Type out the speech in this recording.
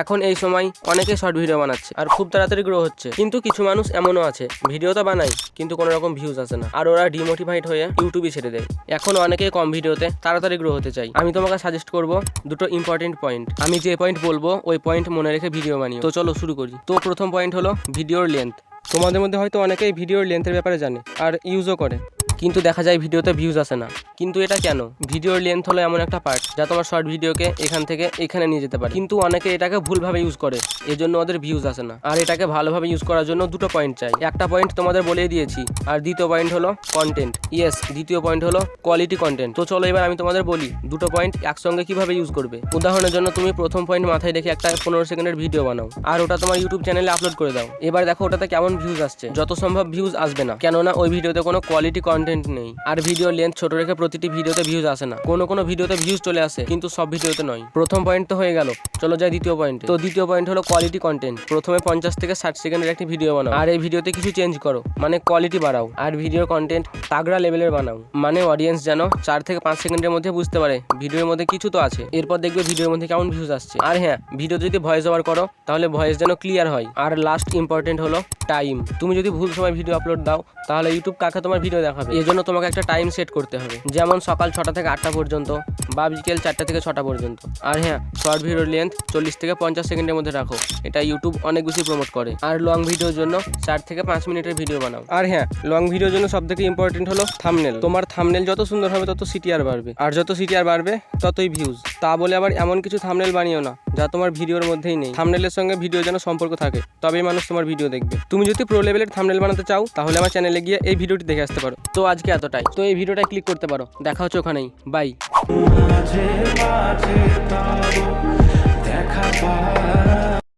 এখন এই সময় অনেকে শর্ট ভিডিও বানাচ্ছে আর খুব তাড়াতাড়ি গ্রো হচ্ছে, কিন্তু কিছু মানুষ এমনও আছে ভিডিও তো বানায় কিন্তু কোনো রকম ভিউজ আসে না, আর ওরা ডিমোটিভেট হয়ে ইউটিউবে ছেড়ে দেয়। এখন অনেকেই কম ভিডিওতে তাড়াতাড়ি গ্রো হতে চাই। আমি তোমাকে সাজেস্ট করব দুটো ইম্পর্টেন্ট পয়েন্ট। আমি যে পয়েন্ট বলবো ওই পয়েন্ট মনে রেখে ভিডিও বানিও। তো চলো শুরু করি। তো প্রথম পয়েন্ট হলো ভিডিওর লেন্থ। তোমাদের মধ্যে হয়তো অনেকেই ভিডিওর লেন্থের ব্যাপারে জানে আর ইউজও করে, কিন্তু দেখা যায় ভিডিওতে ভিউজ আসে না। কিন্তু এটা কেন? ভিডিওর লেন্থ হলো এমন একটা পার্ট যা তোমার শর্ট ভিডিওকে এখান থেকে এখানে নিয়ে যেতে পারে, কিন্তু অনেকে এটাকে ভুলভাবে ইউজ করে, এজন্য ওদের ভিউজ আসে না। আর এটাকে ভালোভাবে ইউজ করার জন্য দুটো পয়েন্ট চাই। একটা পয়েন্ট তোমাদের বলেই দিয়েছি, আর দ্বিতীয় পয়েন্ট হলো কন্টেন্ট। ইয়েস, দ্বিতীয় পয়েন্ট হলো কোয়ালিটি কন্টেন্ট। তো চলো এবার আমি তোমাদের বলি দুটো পয়েন্ট একসঙ্গে কিভাবে ইউজ করবে। উদাহরণের জন্য তুমি প্রথম পয়েন্ট মাথায় রেখে একটা 15 সেকেন্ডের ভিডিও বানাও আর ওটা তোমার ইউটিউব চ্যানেলে আপলোড করে দাও। এবার দেখো ওটাতে কেমন ভিউজ আসছে। যত সম্ভব ভিউজ আসবে না, কেননা ওই ভিডিওতে কোনো কোয়ালিটি কন্টেন্ট নেই। আর ভিডিও লেন্থ ছোট রেখে প্রতিটি ভিডিওতে ভিউজ আসে না। কোনো ভিডিওতে ভিউজ চলে আসে কিন্তু সব ভিডিওতে নয়। প্রথম পয়েন্ট তো হয়ে গেল, চলো যাই দ্বিতীয় পয়েন্টে। তো দ্বিতীয় পয়েন্ট হলো কোয়ালিটি কন্টেন্ট। প্রথমে 50 থেকে 60 সেকেন্ডের একটি ভিডিও বানাও আর এই ভিডিওতে কিছু চেঞ্জ করো, মানে কোয়ালিটি বাড়াও। আর ভিডিও কন্টেন্ট তাগড়া লেভেলের বানাও, মানে অডিয়েন্স যেন 4 থেকে 5 সেকেন্ডের মধ্যে বুঝতে পারে ভিডিওর মধ্যে কিছু তো আছে। এরপর দেখবে ভিডিওর মধ্যে কেমন ভিউজ আসছে। আর হ্যাঁ, ভিডিও যদি ভয়েস ওভার করো তাহলে ভয়েস যেন ক্লিয়ার হয়। আর লাস্ট ইম্পর্টেন্ট হলো টাইম। তুমি যদি ভুল সময় ভিডিও আপলোড দাও তাহলে ইউটিউব কাকে তোমার ভিডিও দেখাবে? এই জন্য তোমাকে একটা টাইম সেট করতে হবে, যেমন সকাল 6টা থেকে 8টা পর্যন্ত বা বিকেল 4টা থেকে 6টা পর্যন্ত। আর হ্যাঁ, শর্ট ভিডিওর লেন্থ 40 থেকে 50 সেকেন্ডের মধ্যে রাখো, এটা ইউটিউব অনেক বেশি প্রমোট করে। আর লং ভিডিওর জন্য 4 থেকে 5 মিনিটের ভিডিও বানাও। আর হ্যাঁ, লং ভিডিওর জন্য সব থেকে ইম্পর্টেন্ট হলো থাম্বনেল। তোমার থাম্বনেল যত সুন্দর হবে তত সিটিআর বাড়বে, আর যত সিটিআর বাড়বে ততই ভিউজ। তা বলে আবার এমন কিছু থাম্বনেল বানিও না যা তোমার ভিডিওর মধ্যেই নেই। থাম্বনেলের সঙ্গে ভিডিও যেন সম্পর্ক থাকে, তবেই মানুষ তোমার ভিডিও দেখবে। তুমি যদি প্রো লেভেলের থাম্বনেল বানাতে চাও তাহলে আমার চ্যানেলে গিয়ে এই ভিডিওটি দেখে আসতে পারো। তো আজকে এতটাই। তো এই ভিডিওটায় ক্লিক করতে পারো। দেখা হচ্ছে ওখানেই। বাই।